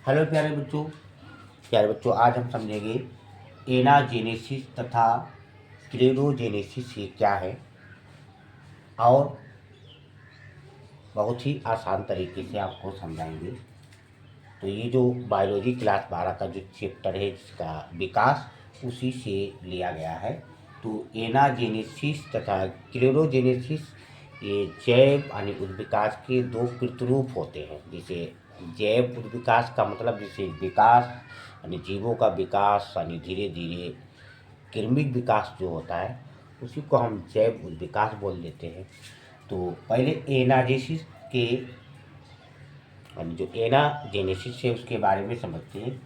Hello प्यारे बच्चों आज हम समझेंगे एनाजेनेसिस तथा क्लेरोजेनेसिस ये क्या है और बहुत ही आसान तरीके से आपको समझाएंगे। तो ये जो बायोलॉजी क्लास 12 का जो चैप्टर है जिसका विकास उसी से लिया गया है। तो एनाजेनेसिस तथा क्लेरोजेनेसिस ये जैव यानी उद्विकास के दो प्रतिरूप होते हैं। जैसे जैव उद्विकास का मतलब जैसे विकास यानी जीवों का विकास यानी धीरे धीरे कृमिक विकास जो होता है उसी को हम जैव उद्विकास बोल देते हैं। तो पहले एनाजेसिस के यानी जो एनाजेनेसिस है उसके बारे में समझते हैं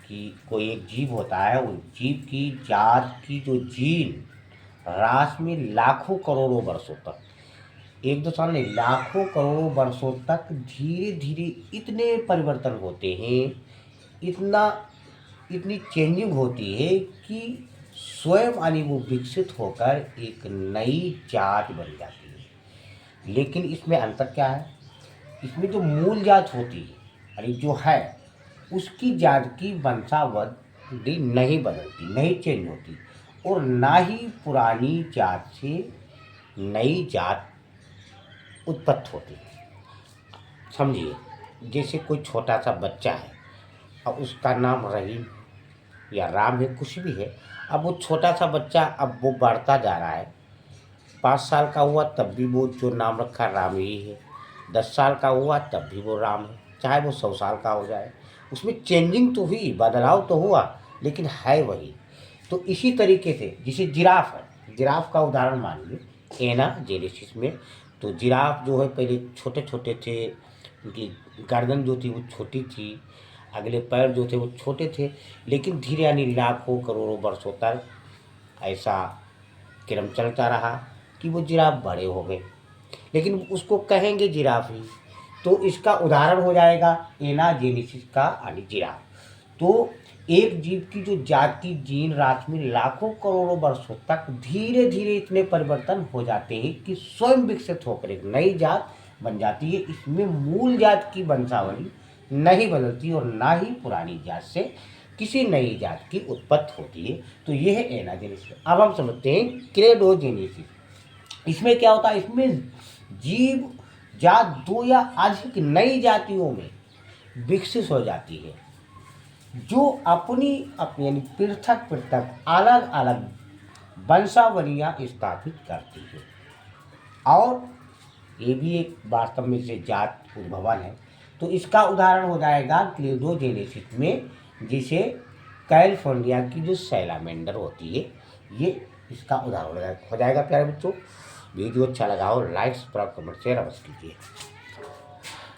कि कोई एक जीव होता है, उस जीव की जात की जो जीन रास में लाखों करोड़ों वर्षों तक, एक दो साल नहीं लाखों करोड़ों वर्षों तक धीरे धीरे इतने परिवर्तन होते हैं, इतनी चेंजिंग होती है कि स्वयं यानी वो विकसित होकर एक नई जात बन जाती है। लेकिन इसमें अंतर क्या है? इसमें जो मूल जात होती है यानी जो है उसकी जात की वंशावली नहीं बदलती, नहीं चेंज होती, और ना ही पुरानी जात से नई जात उत्पत्ति होती है। समझिए, जैसे कोई छोटा सा बच्चा है, अब उसका नाम रहीम या राम है, कुछ भी है। अब वो छोटा सा बच्चा अब वो बढ़ता जा रहा है, 5 साल का हुआ तब भी वो जो नाम रखा राम ही है, 10 साल का हुआ तब भी वो राम है, चाहे वो 100 साल का हो जाए। उसमें चेंजिंग तो हुई, बदलाव तो हुआ, लेकिन है वही। तो इसी तरीके से जैसे जिराफ है, जिराफ का उदाहरण मान लीजिए एनाजेनेसिस में। तो जिराफ जो है पहले छोटे छोटे थे, उनकी गर्दन जो थी वो छोटी थी, अगले पैर जो थे वो छोटे थे, लेकिन धीरे यानी लाखों करोड़ों वर्षों तक ऐसा क्रम चलता रहा कि वो जिराफ बड़े हो गए, लेकिन उसको कहेंगे जिराफ ही। तो इसका उदाहरण हो जाएगा एनाजेनेसिस का यानी जिराफ। तो एक जीव की जो जात की जीन राशि में लाखों करोड़ों वर्षों तक धीरे धीरे इतने परिवर्तन हो जाते हैं कि स्वयं विकसित होकर एक नई जात बन जाती है। इसमें मूल जात की वंशावली नहीं बदलती और ना ही पुरानी जात से किसी नई जात की उत्पत्ति होती है। तो यह है एनाजेनेसिस। अब हम समझते हैं क्लेरोजेनेसिस। इसमें क्या होता है? इसमें जीव जात दो या अधिक नई जातियों में विकसित हो जाती है, जो अपनी अपनी यानी पृथक पृथक अलग अलग वंशावलियां स्थापित करती है। और ये भी एक वास्तव में से जात उद्भवन है। तो इसका उदाहरण हो जाएगा क्लेरोजेनेसिस में, जिसे कैलिफोर्निया की जो सैलामेंडर होती है, ये इसका उदाहरण हो जाएगा। प्यारे बच्चों, वीडियो अच्छा लगा हो लाइक सब्सक्राइब कमेंट शेयर अवश्य कीजिए।